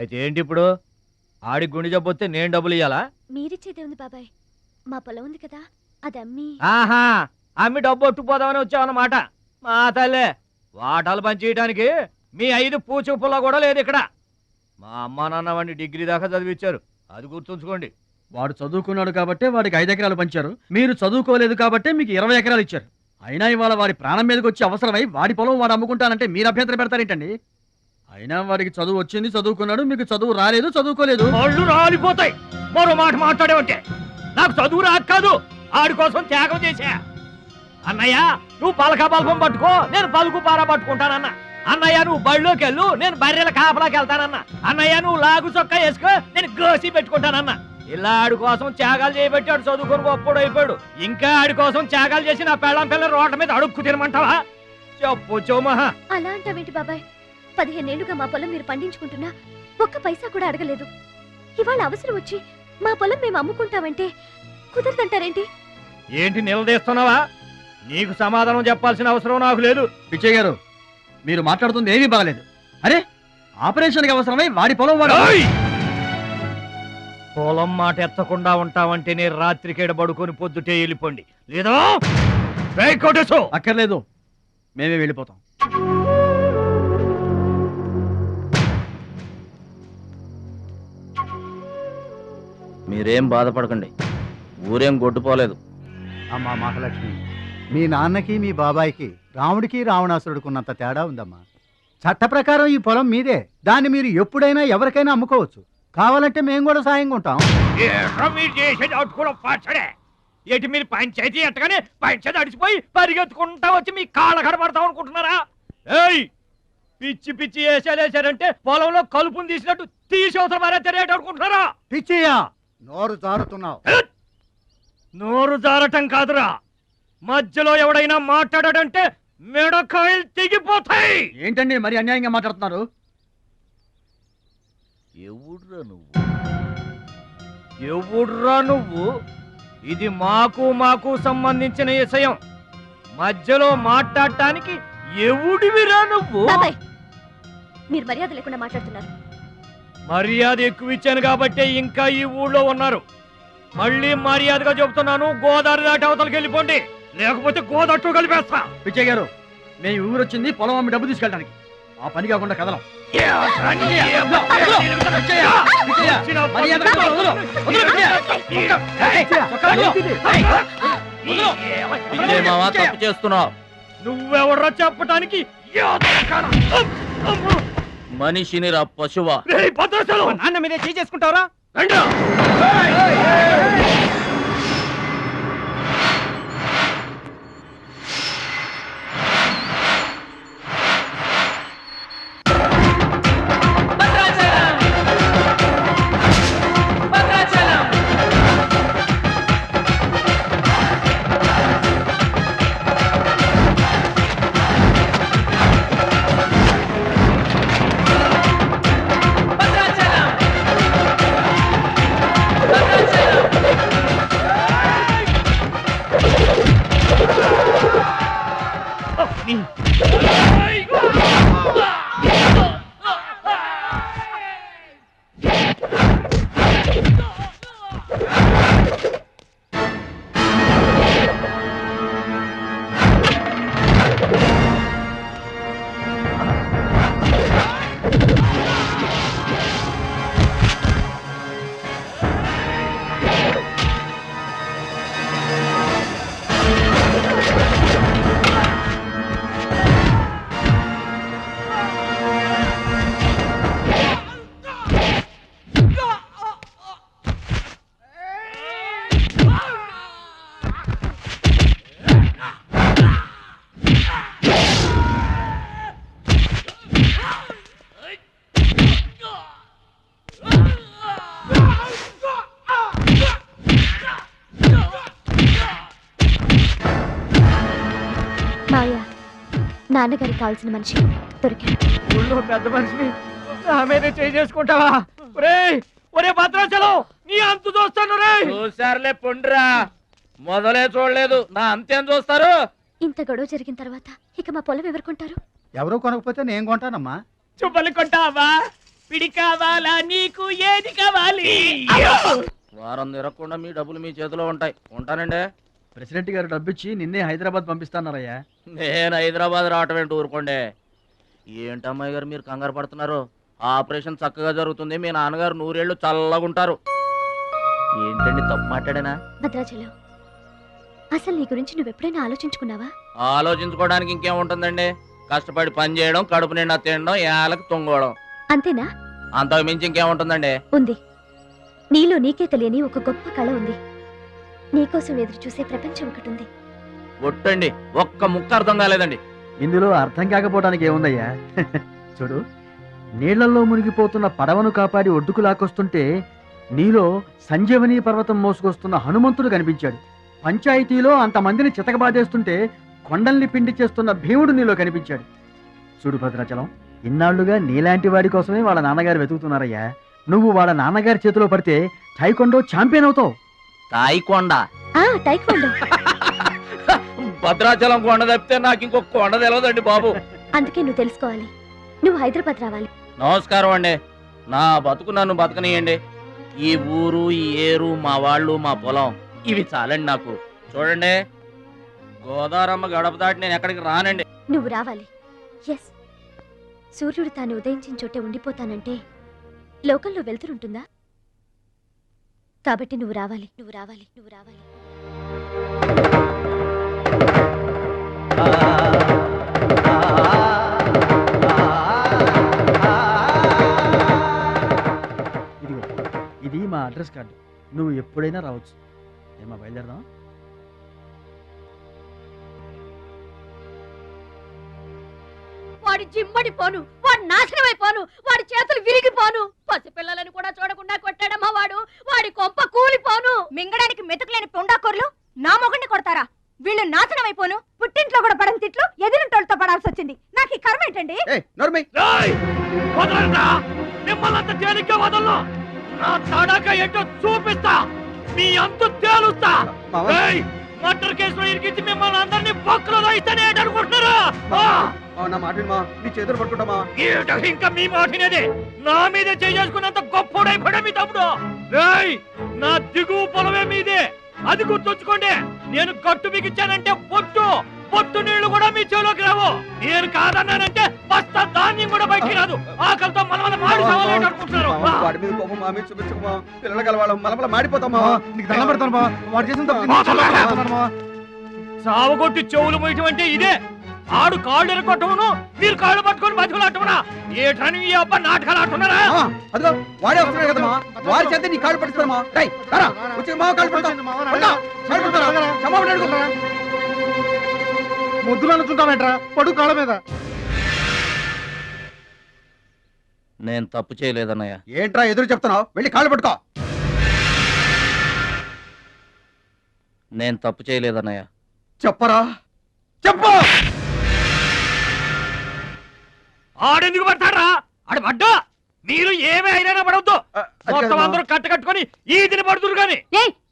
అయితే ఏంటి ఇప్పుడు? ఆడి గుండె జబ్బొస్తే నేను డబ్బులు ఇయ్యాలా? మీరిచ్చేదే ఉంది బాబాయ్. మా పొలం ఉంది కదా, అది అమ్మి. ఆహా, అమ్మి డబ్బు ఒట్టుకుపోదామని వచ్చావన్నమాట. మా తల్లే, వాటాలు పంచేయడానికి మీ 5 పూచు పుల్ల కూడా లేదు ఇక్కడ. మా అమ్మా నాన్న వాడిని డిగ్రీ దాకా చదివించారు, అది గుర్తుంచుకోండి. వాడు చదువుకున్నాడు కాబట్టి వాడికి 5 ఎకరాలు పంచారు. మీరు చదువుకోలేదు కాబట్టి మీకు 20 ఎకరాలు ఇచ్చారు. అయినా ఇవాళ వాడి ప్రాణం మీదకి వచ్చి అవసరమై వాడి పొలం వాడు అమ్ముకుంటానంటే మీరు అభ్యంతరం పెడతారేంటండి? అయినా వాడికి చదువు వచ్చింది, చదువుకున్నాడు. మీకు చదువు రాలేదు, చదువుకోలేదు. వాళ్ళు రాలిపోతాయి మరో మాట మాట్లాడేవంటే. నాకు చదువు రాక కాదు, ఆడి కోసం త్యాగం చేశా. అన్నయ్య, నువ్వు పలక బల్పం పట్టుకో, నేను పలుకు పార పట్టుకుంటానన్నా. అన్నయ్య, నువ్వు బళ్ళోకి వెళ్ళు, నేను బర్రెల కాపలాకి వెళ్తానన్నా. అన్నయ్య, నువ్వు లాగు చొక్కా వేసుకో, నేను గోసి పెట్టుకుంటానన్నా. ఇలా ఆడి కోసం త్యాగాలు చేయబట్టి ఆడు చదువుకొని గొప్పడు అయిపోయాడు. ఇంకా ఆడి కోసం త్యాగాలు చేసి నా పెళ్ళం పిల్లల రోడ్ల మీద అడుక్కు తినమంటావా? చెప్పు చోమహా. అలా అంటావేంటి బాబాయ్? 15 ఏళ్లుగా మా పొలం మీరు పండించుకుంటున్నా ఒక్క పైసా కూడా అడగలేదు. ఇవాళ అవసరం వచ్చి మా పొలం మేము అమ్ముకుంటామంటే కుదరదంటారేంటి? ఏంటి నిలదీస్తున్నావా? నీకు సమాధానం చెప్పాల్సిన అవసరం నాకు లేదు. పిచ్చయ్య గారు, మీరు మాట్లాడుతుంది ఏమీ బాగలేదు. అరే, ఆపరేషన్కి అవసరమై వాడి పొలం వాడు. పొలం మాట ఎత్తకుండా ఉంటావంటే నేను రాత్రికేడ పడుకొని పొద్దుటే వెళ్ళిపోండి, లేదా అక్కర్లేదు, మేమే వెళ్ళిపోతాం. మీరేం బాధపడకండి, ఊరేం గొడ్డుపోలేదు. అమ్మా మహాలక్ష్మి, మీ నాన్నకి మీ బాబాయికి రాముడికి రావణాసురుడుకున్నంత తేడా ఉందమ్మా. చట్ట ప్రకారం ఈ పొలం మీదే. దాన్ని మీరు ఎప్పుడైనా ఎవరికైనా అమ్ముకోవచ్చు. కావాలంటే మేము కూడా సాయంగా ఉంటాం. ఏంటి మీరు పంచాయతీ ఎట్టగానే పంచాయతీ అడిచిపోయి పరిగెత్తుకుంటా వచ్చి మీ కాళ్ళ కడబడతాం అనుకుంటున్నారా? ఏయ్, పిచ్చి పిచ్చి వేసారంటే పొలంలో కలుపుని తీసినట్టు తీసి అవసరం మరే తెలియట అనుకుంటున్నారా? పిచ్చియా, నోరు జారుతున్నావు. నోరు జారటం కాదురా, మధ్యలో ఎవడైనా మాట్లాడాడంటే మెడకాయలు తెగిపోతాయి. ఏంటండి మరి అన్యాయంగా మాట్లాడుతున్నారు? ఎవడ్రా నువ్వు? ఇది మాకు సంబంధించిన విషయం. మధ్యలో మాట్లాడటానికి ఎవడివిరా నువ్వు? బాబాయ్, మీరు మర్యాద లేకుండా మాట్లాడుతున్నారు. మర్యాద ఎక్కువ ఇచ్చాను కాబట్టే ఇంకా ఈ ఊళ్ళో ఉన్నారు. మళ్ళీ మర్యాదగా చెబుతున్నాను, గోదావరి దాటి అవతలకి వెళ్ళిపోండి, లేకపోతే గోదట్టు కలిపేస్తా. పిచ్చయ్య గారు, మేము ఊరు వచ్చింది పొలం అమ్మి డబ్బు తీసుకెళ్ళడానికి. ఆ పని కాకుండా కదలం. తప్పు చేస్తున్నావు. నువ్వెవర్రా చెప్పటానికి? మనిషిని రా పశువా. నాన్న మీదే చేసుకుంటావరా? నాన్నగారికి కావాల్సిన మనిషి దొరికాడు. ఊళ్ళో పెద్ద మనిషిని నా మీదే చేసుకుంటావా? ఒరే భద్రాచలం, నీ అంతు చూస్తాను. చూసారులే పొండ్రా, మొదలే చూడలేదు, నా అంతేం చూస్తారు? ఇంత గొడవ జరిగిన తర్వాత ఇక మా పొలం ఎవరు కొంటారు? ఎవరూ కొనకపోతే నేను కొంటానమ్మా. చుబ్బలి కొంటావా? పిడి కావాలా నీకు ఏది కావాలి వారం తిరగకుండా మీ డబ్బులు మీ చేతిలో ఉంటాయి. ఉంటానండి. ప్రెసిడెంట్ గారు డబ్బిచ్చి నిన్నే హైదరాబాద్ పంపిస్తాన్నారయ్యా. నేను హైదరాబాద్ రావటం ఏంటి ఊరుకోండి. ఏంటమ్మాయి గారు మీరు కంగారు పడుతున్నారు? ఆపరేషన్ చక్కగా జరుగుతుంది. మీ నాన్నగారు 100 ఏళ్ళు చల్లగుంటారు. ఏంటండి తప్పు మాట్లాడానా? భద్రాచలం, అసలు నీ గురించి నువ్వెప్పుడైనా ఆలోచించుకున్నావా? ఆలోచించుకోవడానికి ఇంకేం ఉంటుందండి? కష్టపడి పని చేయడం, కడుపు నిండా తినడం, ఏళ్ళకి తొంగోవడం, అంతేనా? అంతకు మించి ఇంకేముంటుందండి? ఉంది. నీలో నీకే తెలియని ఒక గొప్ప కళ ఉంది. నీకోసం ఎదురు చూసే ప్రపంచం ఒకటి ఉంది. ఒట్టండి, ఒక్క ముక్క అర్థం కాలేదండి. ఇందులో అర్థం కాకపోవడానికి ఏముందయ్యా? చూడు, నీళ్లలో మునిగిపోతున్న పడవను కాపాడి ఒడ్డుకు లాక్కొస్తుంటే నీలో సంజీవని పర్వతం మోసుకొస్తున్న హనుమంతుడు కనిపించాడు. పంచాయతీలో అంతమందిని చితకబాదేస్తుంటే కొండల్ని పిండి చేస్తున్న భీముడు నీలో కనిపించాడు. చూడు భద్రాచలం, ఇన్నాళ్లుగా నీలాంటి వాడి కోసమే వాళ్ళ నాన్నగారు వెతుకుతున్నారయ్యా. నువ్వు వాళ్ళ నాన్నగారి చేతిలో పడితే టైకొండో ఛాంపియన్ అవుతావు. తాయికొండ? టైక్వాండో. భద్రాచలం కొండ తప్పితే నాకు ఇంకొక కొండ తెలియదండి బాబు. అందుకే నువ్వు తెలుసుకోవాలి. నువ్వు హైదరాబాద్ రావాలి. నమస్కారం అండి. నా బతుకు నన్ను బతకనియండి. ఈ ఊరు, ఈ ఏరు, మా వాళ్ళు, మా పొలం, ఇవి చాలండి నాకు. చూడండి, గోదారమ్మ గడప దాటి నేను ఎక్కడికి రానండి. నువ్వు రావాలి. ఎస్, సూర్యుడు తాను ఉదయించిన చోటే ఉండిపోతానంటే లోకంలో వెళ్తురుంటుందా? కాబట్టి నువ్వు రావాలి, నువ్వు రావాలి, నువ్వు రావాలి. ఇదిగో, ఇది మా అడ్రస్ కార్డు. నువ్వు ఎప్పుడైనా రావచ్చు. ఏమా బయలుదేరదాం? వాడి జిమ్మడిపోను, వాడు నాశనమైపోను, వాడి చేతులు విరిగిపోను. పసిపిల్లలను కూడా చూడకుండా కొట్టాడమ్మా వాడు. వాడి కొంప కూలిపోను. మింగడానికి మెతుకులేని పొండాకొర్లు నా మొగుడిని కొడతారా? వీళ్ళు నాశనమైపోను. పుట్టింట్లో కూడా పడని తిట్లు ఎదిరింటోళ్ళతో పడాల్సి వచ్చింది. నాకు ఈ కర్మ ఏంటండి? మిమ్మల్ని అంత తేలిగ్గా వదలను. నా తడాక ఏంటో చూపిస్తా. మీ అంతు తేలుస్తా. మర్డర్ కేసులో ఇరికించి మిమ్మల్ని అందరినీ పక్కలో ఇస్తానే అనుకుంటున్నారా? ఇంకా మీ మాటినేది. నా మీద చేసుకున్నంత గొప్పడైపోయా మీ తమ్ముడు. నా దిగువ పొలమే మీదే, అది గుర్తుంచుకోండి. నేను కట్టు బిగించానంటే పొట్టు నీళ్లు కూడా మీ చెవులోకి రావు. నేను కాదన్నానంటే బస్తా ధాన్యం కూడా బయటికి రాదు. ఆకలితో మన మాడి అనుకుంటున్నారు. సావగొట్టి చెవులు మొయ్యటం అంటే ఇదే. ఆడు కాళ్ళు ఎరగొట్టవును, మీరు కాళ్ళు పట్టుకొని బతుకులాటమునా? ఏటని ఈ అబ్బా నాటకాలు ఆడుతున్నారా? వాడే వస్తున్నాడు కదమ్మా, వాడి చేత నీ కాళ్ళు పట్టిస్తామా? ముద్దులు అనుకుంటామేట్రా, పడు కాళ్ళ మీద. నేను తప్పు చేయలేదన్నయ్య. ఏంట్రా ఎదురు చెప్తున్నావు? వెళ్ళి కాళ్ళు పట్టుకో. నేను తప్పు చేయలేదన్నయ్య. చెప్పరా, చెప్పు. ఆడెందుకు పడతారా? ఆడు పడ్డా మీరు ఏమీ అయినా పడవద్దు. మొత్తం అందరూ కట్టుకొని ఈదిని పడుతురు గాని.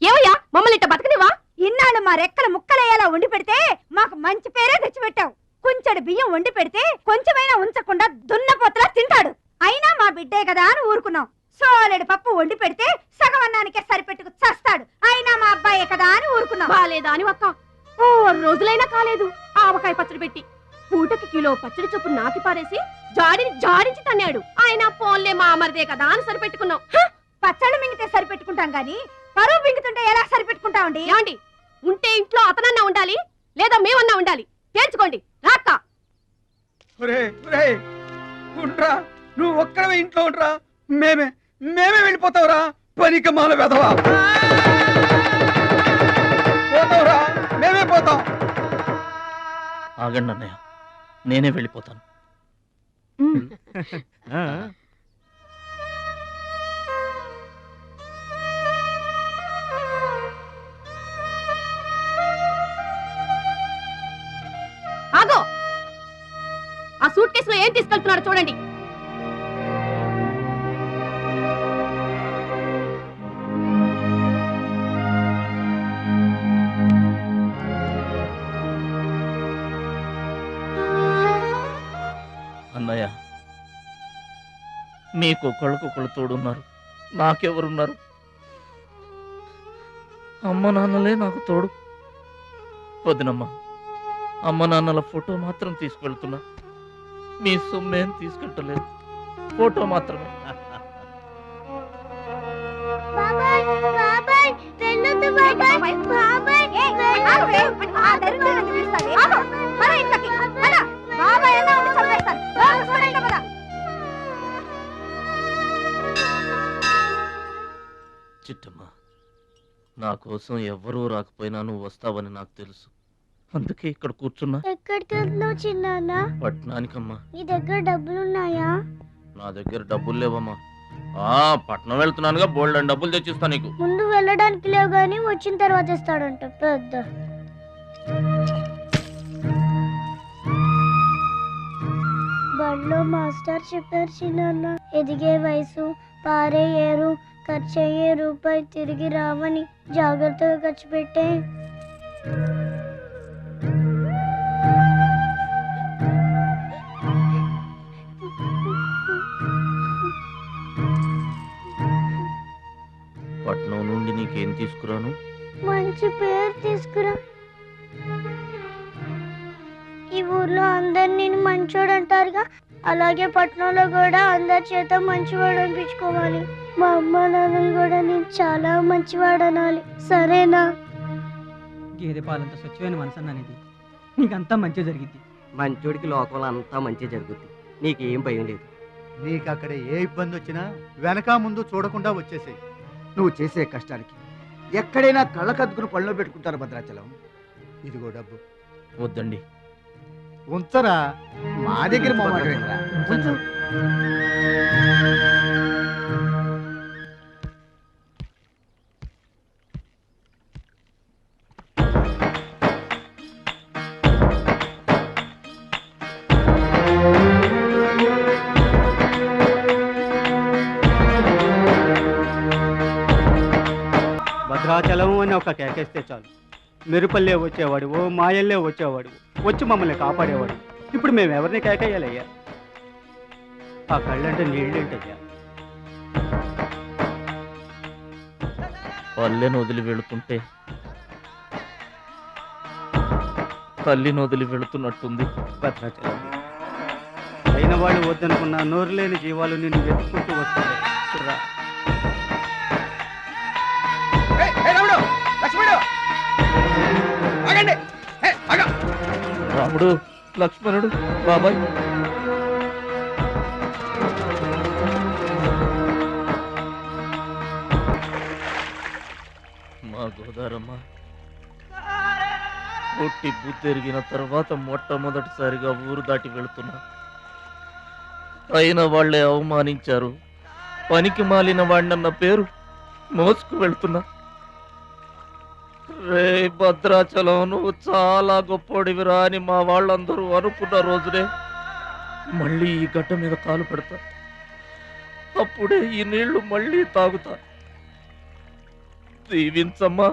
ఏమయ్యా, మమ్మల్ని ఇట్ట బతకనివా? ఇన్నాళ్ళు మా రెక్కల ముక్కలయ్యేలా వండి పెడితే మాకు మంచి పేరే తెచ్చిపెట్టావు. కొంచెడు బియ్యం వండి పెడితే కొంచెమైనా ఉంచకుండా దున్నపోతలా తింటాడు. అయినా మా బిడ్డే కదా అని ఊరుకున్నాం. సోలెడు పప్పు వండి పెడితే సగం అన్నానికే సరిపెట్టుకు చస్తాడు. అయినా మా అబ్బాయే కదా అని ఊరుకున్నాం. బాలేదా అని ఒక్క 4 రోజులైనా కాలేదు ఆవకాయ పచ్చడి పెట్టి. పూటకి కిలో పచ్చడి చొప్పు నాకి పారేసి జాడించి తన్నాడు. ఆయన పోన్లే మా అమరదే కదా అని సరిపెట్టుకున్నాం. పచ్చళ్ళు మింగితే సరిపెట్టుకుంటాం గాని పరువు మింగుతుంటే ఎలా సరిపెట్టుకుంటామండి? ఏమండి, ఉంటే ఇంట్లో అతనన్నా ఉండాలి, లేదా మేమన్నా ఉండాలి. తేల్చుకోండి. రాక్క నువ్వు ఒక్కడవే ఇంట్లో ఉండరా, మేమే వెళ్ళిపోతావురా. పనికి మాల వెధవా, పోతావురా, మేమే పోతాం. ఆగండి అన్నయ్య, నేనే వెళ్ళిపోతాను. ఆగో, ఆ సూట్ కేసులో ఏం తీసుకెళ్తున్నారో చూడండి. అన్నయ్య, మీకు ఒకళ్ళకొకళ్ళు తోడున్నారు, నాకెవరున్నారు? అమ్మ నాన్నలే నాకు తోడు. వదినమ్మ, అమ్మ నాన్నల ఫోటో మాత్రం తీసుకెళ్తున్నా, మీ సొమ్మేం తీసుకెళ్ళలేదు, ఫోటో మాత్రమే. చిట్టమ్మ, నా కోసం ఎవ్వరూ రాకపోయినా నువ్వు వస్తావని నాకు తెలుసు, అందుకే ఇక్కడ కూర్చున్నా. ఎక్కడికి వెళ్తున్నావు చిన్నాన్న? పట్నానికమ్మా. నీ దగ్గర డబ్బులున్నాయా? నా దగ్గర డబ్బులు లేవమ్మా. పట్నం వెళ్తున్నానుగా, బోల్డ్ డబ్బులు తెచ్చిస్తా నీకు. ముందు వెళ్ళడానికి లేవు గానీ వచ్చిన తర్వాత ఇస్తాడంట పెద్ద. బడిలో మాస్టర్ చెప్పారు చిన్నాన్న, ఎదిగే వయసు, పారే ఏరు, ఖర్చయ్యే రూపాయి తిరిగి రావని, జాగ్రత్తగా ఖర్చు పెట్టే. పట్నం నుండి నీకేం తీసుకురాను? మంచి పేరు తీసుకురా. ఈ ఊర్లో అందరు నేను మంచోడు అంటారుగా, అలాగే పట్నంలో కూడా అందరి చేత మంచివాడు అనిపించుకోవాలి. మా అమ్మ నాన్నలు కూడా నేను చాలా మంచివాడు అనాలి, సరేనా? గేదె పాలంత స్వచ్ఛమైన మనసు అనేది నీకంతా మంచి జరిగింది. మంచోడికి లోకంలో అంతా మంచి జరుగుద్ది, నీకేం భయం లేదు. నీకు అక్కడ ఏ ఇబ్బంది వచ్చినా వెనక ముందు చూడకుండా వచ్చేసేయ్. నువ్వు చేసే కష్టానికి ఎక్కడైనా కళ్ళకద్దుకుని పళ్ళలో పెట్టుకుంటారు భద్రాచలం. ఇదిగో డబ్బు వద్దండి. ఉంచరా. మా దగ్గర మొహమాటమేంట్రా? ఉంచు. భద్రాచలం అని ఒక కేకేస్తే చాలు, మెరుపల్లే వచ్చేవాడు, ఓ మాయల్లే వచ్చేవాడు, వచ్చి మమ్మల్ని కాపాడేవాడు. ఇప్పుడు మేము ఎవరిని కేకేయాలయ్యా? ఆ కళ్ళంటే నీళ్ళేంటయ్యా? పల్లెను వదిలి వెళుతుంటే తల్లిని వదిలి వెళుతున్నట్టుంది. భద్రాచలం అయిన వాళ్ళు వద్దనుకున్న నోరు లేని జీవాలు నిన్ను వెతుక్కుంటూ వస్తాయి. చూడరా. రాముడు, లక్ష్మణుడు, బాబాయ్. మా గోదారమ్మ పుట్టి బుద్ధెరిగిన తర్వాత మొట్టమొదటిసారిగా ఊరు దాటి వెళుతున్నా. అయిన వాళ్లే అవమానించారు, పనికి మాలిన వాడినన్న పేరు మోసుకు వెళ్తున్నా. రే భద్రాచలం, నువ్వు చాలా గొప్పోడివిరా అని మా వాళ్ళందరూ అనుకున్న రోజునే మళ్ళీ ఈ గడ్డ మీద కాలు పెడతా. అప్పుడే ఈ నీళ్లు మళ్ళీ తాగుతా. దీవించమ్మా.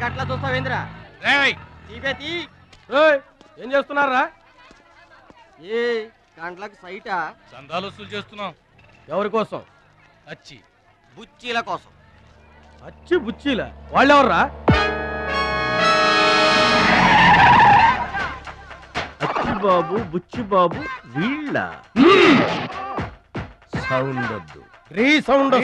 గట్లా చూస్తావేంద్రా? ఏం చేస్తున్నారా? ఏ గంటలకు సైటా? చందాలు వసూలు చేస్తున్నాం. ఎవరి కోసం? అచ్చి బుచ్చీల కోసం. అచ్చి బుచ్చిల వాళ్ళెవర్రా? అచ్చి బాబు, బుచ్చి బాబు వీళ్ళ. సౌండ్ వద్దు. రీసౌండ్.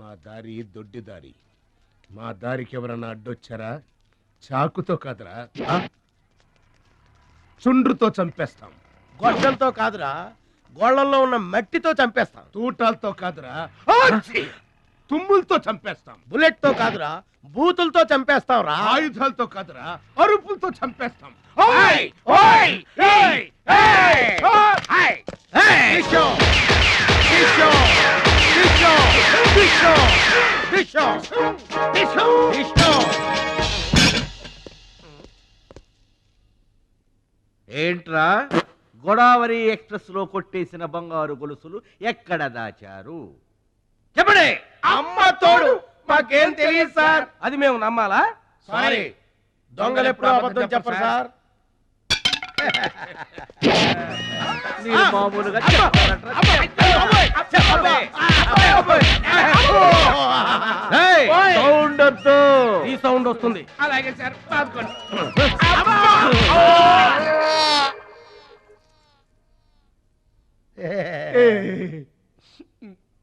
మా దారి దొడ్డి దారి. మా దారికి ఎవరన్నా అడ్డొచ్చారా? చాకుతో కాదురా, చుండ్రుతో చంపేస్తాం. గొడ్డలతో కాదురా, గోళ్లలో ఉన్న మట్టితో చంపేస్తాం. తూటాలతో కాదురా, తుమ్ములతో చంపేస్తాం. బుల్లెట్ తో కాదురా, బూతులతో చంపేస్తాం రా. ఆయుధాలతో కాదురా, అరుపులతో చంపేస్తాం. ఏంట్రా గోదావరి ఎక్స్ప్రెస్ లో కొట్టేసిన బంగారు గొలుసులు ఎక్కడ దాచారు? చెప్పండి. అమ్మ తోడు మాకేం తెలియదు సార్. అది మేము నమ్మాలా? సారీ, దొంగలు ఎప్పుడు అబద్ధం చెప్పరు సార్. మీరు మామూలుగా చెప్పారంటారా? ఏయ్, సౌండ్ వద్దు. ఈ సౌండ్ వస్తుంది. అలాగే సార్.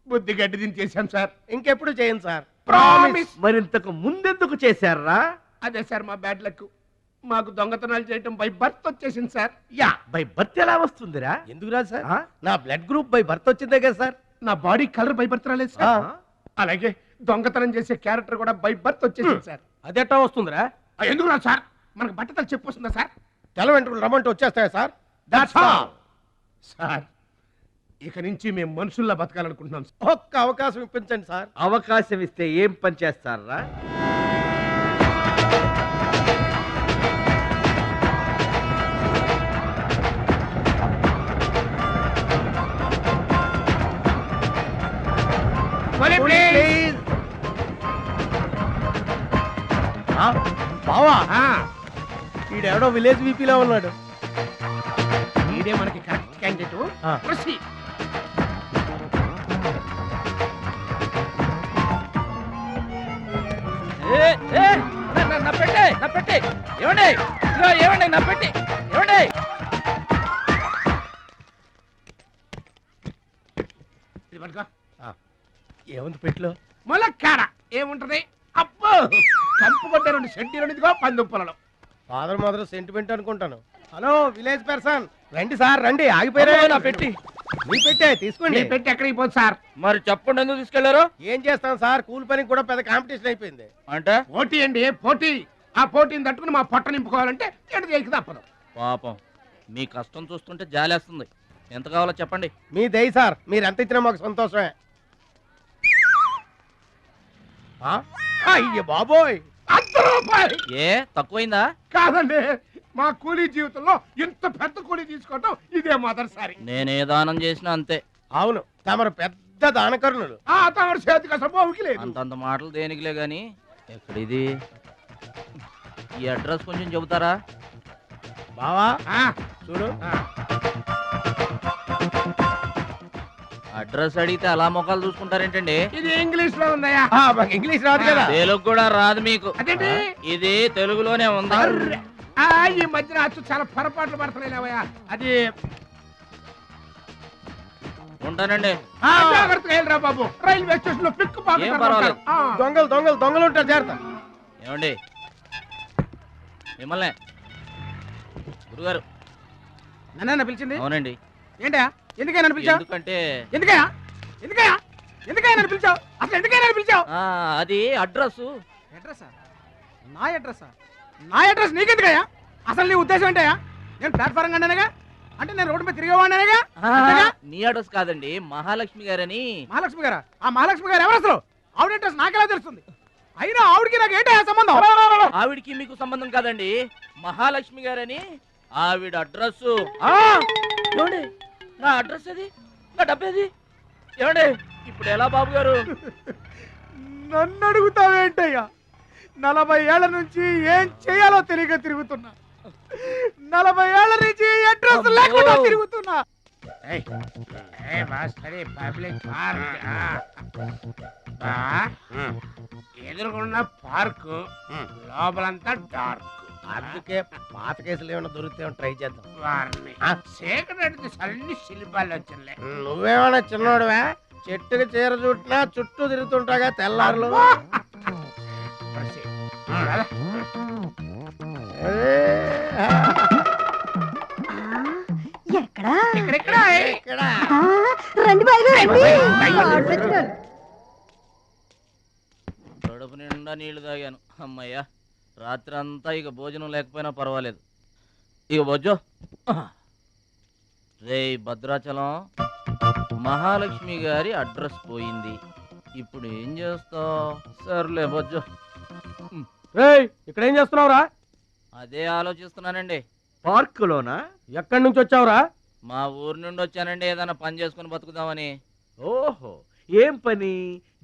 బుద్ధి గడ్డి దించేశాం సార్. ఇంకెప్పుడు చేయండి సార్. ప్రామిస్. మరింతకు ముందెందుకు చేశారా? అదే సార్ మా బ్యాడ్ లక్. మాకు దొంగతనాలు చేయటం బై బర్త్ వచ్చేసింది సార్. యా, బై బర్త్ ఎలా వస్తుందిరా? ఎందుకు రాదు సార్? నా బ్లడ్ గ్రూప్ బై బర్త్ వచ్చిందే కదా సార్. నా బాడీ కలర్ బై బర్త్ రాలేదు సార్. అలాగే దొంగతనం చేసే క్యారెక్టర్ కూడా బై బర్త్ వచ్చేసింది సార్. అదెట్టా వస్తుందిరా? ఎందుకు రాదు సార్? మనకు బట్టతలు చెప్పు వస్తుందా సార్? తెల వెంట్రులు రమ్మంటే వచ్చేస్తాయా సార్? That's all sir. ఇక నుంచి మేము మనుషుల్లా బతకాలనుకుంటున్నాం. ఒక్క అవకాశం ఇప్పించండి సార్. అవకాశం ఇస్తే ఏం పని చేస్తారా? బావా, ఈడెవడో విలేజ్ వీపీలో ఉన్నాడు. ఈడే మనకి కరెక్ట్ క్యాండిడేట్. నా పెట్టే ఏమండి, ఏమండి నా పెట్టి ఏమండి. ఏముంది పెట్లో? ములక్కాడ ఏముంటది? అబ్బో, కంపు కొట్ట 2 సెంటీలు పందుప్పలలో. ఫాదర్ మదర్ సెంటిమెంట్ అనుకుంటాను. హలో విలేజ్ పర్సన్, రండి సార్ రండి. ఆగిపోయారా? నా పెట్టి మీ పెట్టే తీసుకోండి. పెట్టి ఎక్కడికి పోదు సార్? మరి చెప్పండి, ఎందుకు తీసుకెళ్లారు? ఏం చేస్తాం సార్, కూలి పనికి కూడా పెద్ద కాంపిటీషన్ అయిపోయింది. అంటే పోటీ అండి, పోటీ. ఆ పోటీని తట్టుకుని మా పొట్ట నింపుకోవాలంటే ఎటు చేయక తప్పదు. పాపం, మీ కష్టం చూస్తుంటే జాలేస్తుంది. ఎంత కావాలో చెప్పండి. మీ దయ సార్, మీరు ఎంత ఇచ్చినా మాకు సంతోషమే. అయ్య బాబోయ్, 100 రూపాయలు. ఏ తక్కువైందా? కాదండి, మా కూలీ జీవితంలో ఇంత పెద్ద కూలీ తీసుకోవటం ఇదే మొదటిసారి. నేనే దానం చేసినా అంతే. అవును, తమరు పెద్ద దానకరుణులు. తమరు చేతికి అసలు బావుకి లేదు. అంతంత మాటలు దేనికిలే గాని, ఎక్కడిది? ఈ అడ్రస్ కొంచెం చెబుతారా? బావా చూడు. అడ్రస్ అడిగితే అలా మొక్కలు చూసుకుంటారేంటండి? ఇది ఇంగ్లీష్ లో ఉందయ్యా. ఇంగ్లీష్ రాదు కదా. తెలుగు కూడా రాదు మీకు? అదేంటి? ఇది తెలుగులోనే ఉంది. ఈ మధ్యన అచ్చు చాలా పొరపాట్లు పడుతున్నాయిలేవయ్యా. అది ఉంటానండి. జాగ్రత్తగా వెళ్ళరా బాబు. రైల్వే స్టేషన్ లో పిక్ దొంగలు దొంగలు దొంగలు ఉంటారు. జాగ్రత్త. ఏమండి, మిమ్మల్ని గురుగారు నన్ను పిలిచింది? అవునండి. ఏంటా? ఎందుకైనా నన్ను పిలిచావు? ఎందుకంటే ఎందుకయ్యా ఎందుకయ్యా ఎందుకయ్యా నన్ను పిలిచావు? అసలు ఎందుకైనా పిలిచావు? అది అడ్రస్. అడ్రస్సా? నా అడ్రస్సా? నా అడ్రస్ నీకెందుకయ్యా? అసలు నీ ఉద్దేశం ఏంటయ్యా? నేను ప్లాట్ఫారం కండానగా, అంటే నేను రోడ్డు మీద తిరిగేవాడినగా. నీ అడ్రస్ కాదండి, మహాలక్ష్మి గారని. మహాలక్ష్మి గారా? ఆ మహాలక్ష్మి గారు ఎవరు అసలు? ఆవిడ అడ్రస్ నాకెలా తెలుస్తుంది? అయినా ఆవిడకి నాకు ఏంటయ్యా సంబంధం? ఆవిడికి మీకు సంబంధం కాదండి, మహాలక్ష్మి గారని ఆవిడ అడ్రస్. ఏమండి, నా అడ్రస్ అది, నా డబ్బేది? ఏమండి, ఇప్పుడు ఎలా బాబు గారు? నన్ను అడుగుతావేంటయ్యా? 40 ఏళ్ల నుంచి ఏం చేయాలో తెలియక తిరుగుతున్నా. 40 ఏళ్ల నుంచి అడ్రస్ లేకుండా తిరుగుతున్నా. ఎదురుకున్న పార్క్ లోపలంతా డార్క్. అందుకే పాత కేసులు ఏమైనా దొరికితే ట్రై చేద్దాం. వారిని చీకటి అన్ని శిల్పాలు వచ్చినాయి. నువ్వేమైనా చిన్నోడువా? చెట్టుకి చీర చుట్టినా చుట్టూ తిరుగుతుంటాగా తెల్లారులు. కడుపు నిండా నీళ్లు తాగాను. అమ్మయ్యా, రాత్రి అంతా ఇక భోజనం లేకపోయినా పర్వాలేదు. ఇక బొజ్జో. రే భద్రాచలం, మహాలక్ష్మి గారి అడ్రస్ పోయింది. ఇప్పుడు ఏం చేస్తావు? సర్లే బొజ్జో. ఇక్కడ ఏం చేస్తున్నావురా? అదే ఆలోచిస్తున్నానండి. పార్కులోనా? ఎక్కడి నుంచి వచ్చావురా? మా ఊరు నుండి వచ్చానండి, ఏదైనా పని చేసుకుని బతుకుదామని. ఓహో, ఏం పని?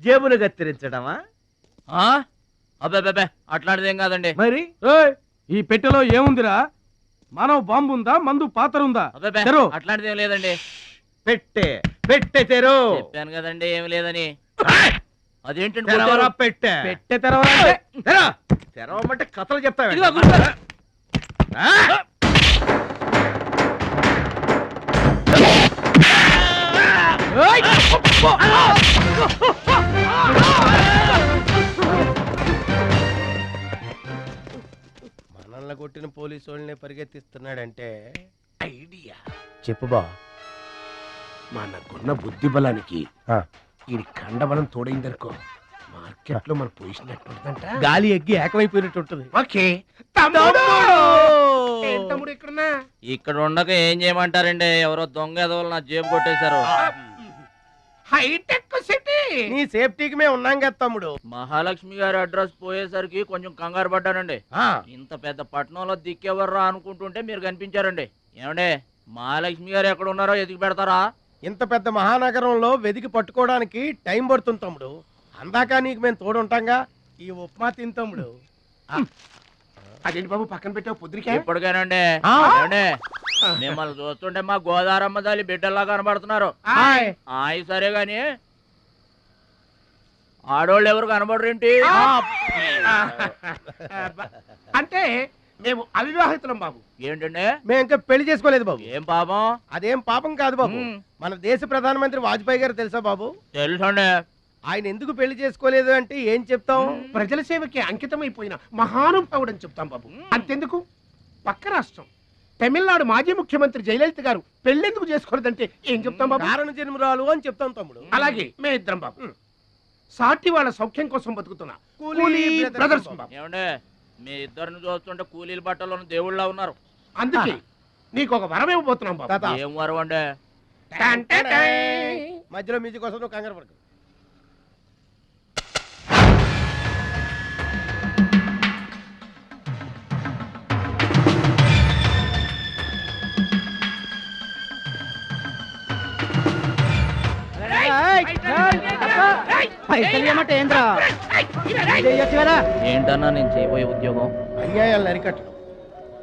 జేబులు కత్తిరించడమా? అబ్బాయి అట్లాంటిదేం కాదండి. మరి ఈ పెట్టెలో ఏముందిరా? మానవ బాంబు ఉందా, మందు పాత్ర ఉందా? తెరు. అట్లాంటిదేం లేదండి. పెట్టే తెరు. చెప్పాను కదండి ఏమి లేదని. అదేంటండి తెరవరా పెట్టే. పెట్టె తెరవాలంటే తెరవమంటే కథలు చెప్తావా? ఇదిగో గురుగారు. మనల్ని కొట్టిన పోలీసు వాళ్ళని పరిగెత్తిస్తున్నాడంటే ఐడియా చెప్పు బా. మనకున్న బుద్ధి బలానికి ఈ కండబలం తోడైందనుకో, మార్కెట్ లో మన పొజిషన్ ఎట్టుంటదంట, గాలి ఎగ్గి ఏకమైపోయినట్టు ఉంటుంది. ఓకే తమ్ముడు ఇక్కడున్నా. ఇక్కడ ఉండక ఏం చేయమంటారండి? ఎవరో దొంగ ఎదవలు నా జేబు కొట్టేశారు. హైటెక్ సిటీ, నీ సేఫ్టీకి మేము ఉన్నాం కదా తమ్ముడు. మహాలక్ష్మి గారి అడ్రస్ పోయేసరికి కొంచెం కంగారు పడ్డానండి. ఇంత పెద్ద పట్టణంలో దిక్కెవర్రా అనుకుంటుంటే మీరు కనిపించారండి. ఏమండే, మహాలక్ష్మి గారు ఎక్కడ ఉన్నారో ఎదిగి పెడతారా? ఇంత పెద్ద మహానగరంలో వెతికి పట్టుకోవడానికి టైం పడుతుంది తమ్ముడు. అందాక నీకు మేము తోడుంటాంగా. ఈ ఉప్మా తిని తమ్ముడు. అదేంటి బాబు పక్కన పెట్టావు పొద్దురికే? ఇప్పటికేనండి. మిమ్మల్ని చూస్తుంటే మా గోదారమ్మ తల్లి బిడ్డల్లా కనబడుతున్నారు. ఆయి సరే గాని ఆడోళ్ళు ఎవరు కనబడరేంటి? అంటే మేము అవివాహితులం బాబు. ఏంటండి? మేము ఇంకా పెళ్లి చేసుకోలేదు బాబు. ఏం పాపం? అదేం పాపం కాదు బాబు. మన దేశ ప్రధానమంత్రి వాజ్పేయి గారు తెలుసా బాబు? తెలుసండి. ఆయన ఎందుకు పెళ్లి చేసుకోలేదు అంటే ఏం చెప్తాం? ప్రజల సేవకి అంకితమైపోయిన మహానుభావుడు అని చెప్తాం బాబు. అంతెందుకు, పక్క రాష్ట్రం తమిళనాడు మాజీ ముఖ్యమంత్రి జయలలిత గారు పెళ్ళెందుకు చేసుకోలేదంటే ఏం చెప్తాం బాబు? కారణ జన్మరాలు అని చెప్తాం తమ్ముడు. అలాగే మే ఇద్దరం బాబు సాటి వాళ్ళ సౌఖ్యం కోసం బతుకుతున్నా కూలీ బ్రదర్స్ బాబు. ఏమండే, మీ ఇద్దరిని చూస్తుంటే కూలీల బట్టలను దేవుళ్ళ ఉన్నారు. అందుకే నీకు ఒక వరం ఇవ్వబోతున్నాం బాబు. ఏం వరం అండి? మధ్యలో మ్యూజిక్ కోసం నువ్వు కంగారు పడకు. ఏంటన్నా నేను చేయబోయే ఉద్యోగం? అన్యాయాలను అరికట్టడం,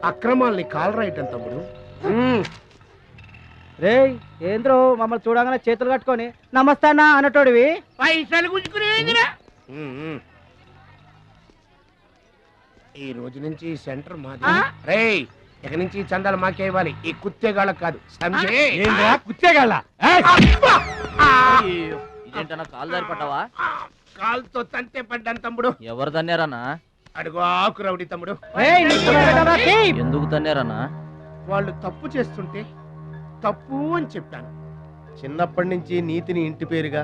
అక్రమాల్ని కాలరాయటం తమ్ముడు. రే ఏంద్రో మమ్మల్ని చూడగానే చేతులు కట్టుకొని నమస్తానా అన్నటోడివి పైసలు గుంజుకునే ఈ రోజు నుంచి సెంటర్ మాది. రేయ్, ఇక నుంచి చందాలు మాకే ఇవ్వాలి, ఈ కుత్తేగాళ్ళకి కాదు. కుత్తేగాళ్ళ ఇదేంటన్నా కాలు దారి పడ్డావా? కాలుతో తంతే పడ్డాను తమ్ముడు. ఎవరు తన్నారన్నా? అడుగు ఆకు రౌడీ తమ్ముడు. ఎందుకు తన్నారన్నా? వాళ్ళు తప్పు చేస్తుంటే తప్పు అని చెప్పాను. చిన్నప్పటి నుంచి నీతిని ఇంటి పేరుగా,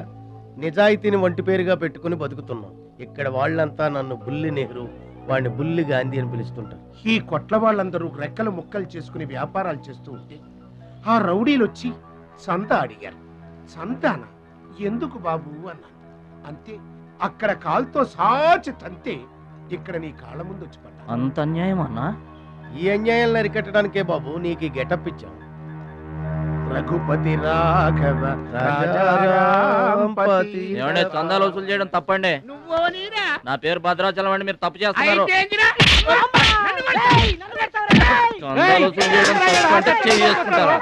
నిజాయితీని వంటి పేరుగా పెట్టుకుని బతుకుతున్నాం. ఇక్కడ వాళ్ళంతా నన్ను బుల్లి నెహ్రూ, వాడిని బుల్లి గాంధీ అని పిలుస్తుంటారు. ఈ కొట్ల వాళ్ళందరూ రెక్కలు ముక్కలు చేసుకుని వ్యాపారాలు చేస్తూ ఉంటే ఆ రౌడీలు వచ్చి సంత అడిగారు. సంతాన ఎందుకు బాబు అన్నాను. అంతే, అక్కడ కాలుతో సాచి తంతే ఇక్కడ నీ కాళ్ళ ముందు వచ్చి పడ్డా. అంత అన్యాయం అన్నా? ఈ అన్యాయాలను అరికట్టడానికే బాబు నీకు ఈ గెటప్ ఇచ్చాం. రఘుపతి రాఘవ రాజారాంపతి. ఏమంటే చందాలు వసూలు చేయడం తప్పండి. నా పేరు భద్రాచలం అండి, మీరు తప్పు చేస్తున్నారు. చందాలు వసూలు చేయడం తప్పు అంటే చేసుకుంటారా?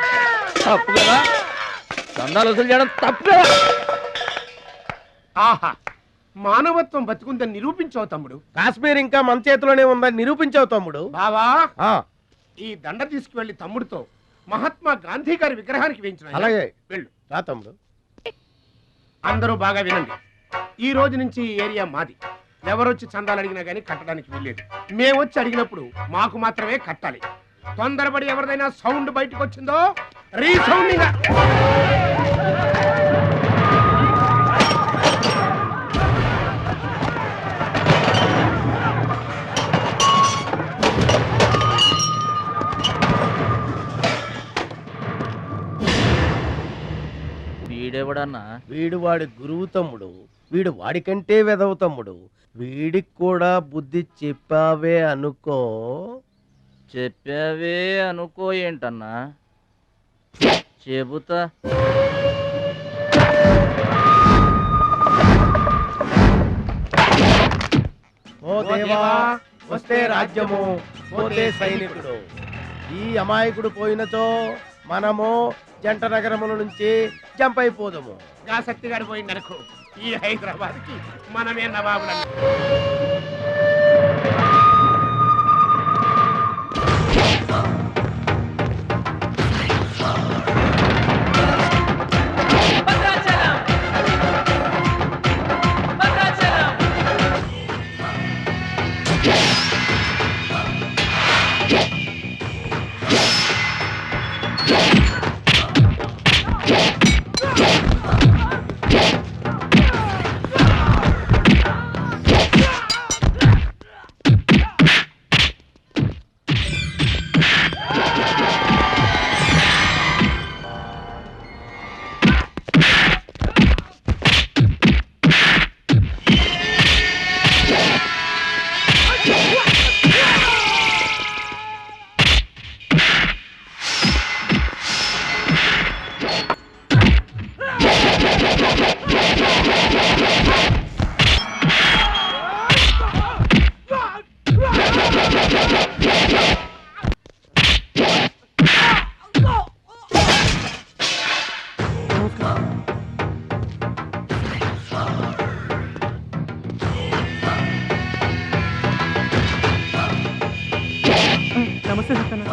తప్పు కదా, చందాలు వసూలు చేయడం తప్పు కదా. ఆహా, మానవత్వం బతుకుందని నిరూపించావు తమ్ముడు. కాశ్మీర్ ఇంకా మన చేతిలోనే ఉందని నిరూపించావు తమ్ముడు. బావా, ఈ దండ తీసుకువెళ్ళి తమ్ముడితో మహాత్మా గాంధీ గారి విగ్రహానికి వేయించిన. అలాగే వెళ్ళు రా తమ్ముడు. అందరూ బాగా వినండి, ఈ రోజు నుంచి ఈ ఏరియా మాది. ఎవరొచ్చి చందాలు అడిగినా గానీ కట్టడానికి వీల్లేదు. మేమొచ్చి అడిగినప్పుడు మాకు మాత్రమే కట్టాలి. తొందరపడి ఎవరిదైనా సౌండ్ బయటకు వచ్చిందో రీసౌండింగ్. వీడెవడన్నా? వీడు వాడి గురువు తమ్ముడు. వీడు వాడికంటే వెదవ తమ్ముడు. వీడికి కూడా బుద్ధి చెప్పావే అనుకో. చెప్పావే అనుకో ఏంటన్నా? చెబుతా. ఓ దేవా వస్తే రాజ్యము పోతే సైనికుడు. ఈ అమాయకుడు పోయినచో మనము జంట నగరముల నుంచి జంప్ అయిపోదాము. గా శక్తిగాడు పోయిందనుకో ఈ హైదరాబాద్ కి మనమే నవాబులం. నమస్తే సత్యన్న.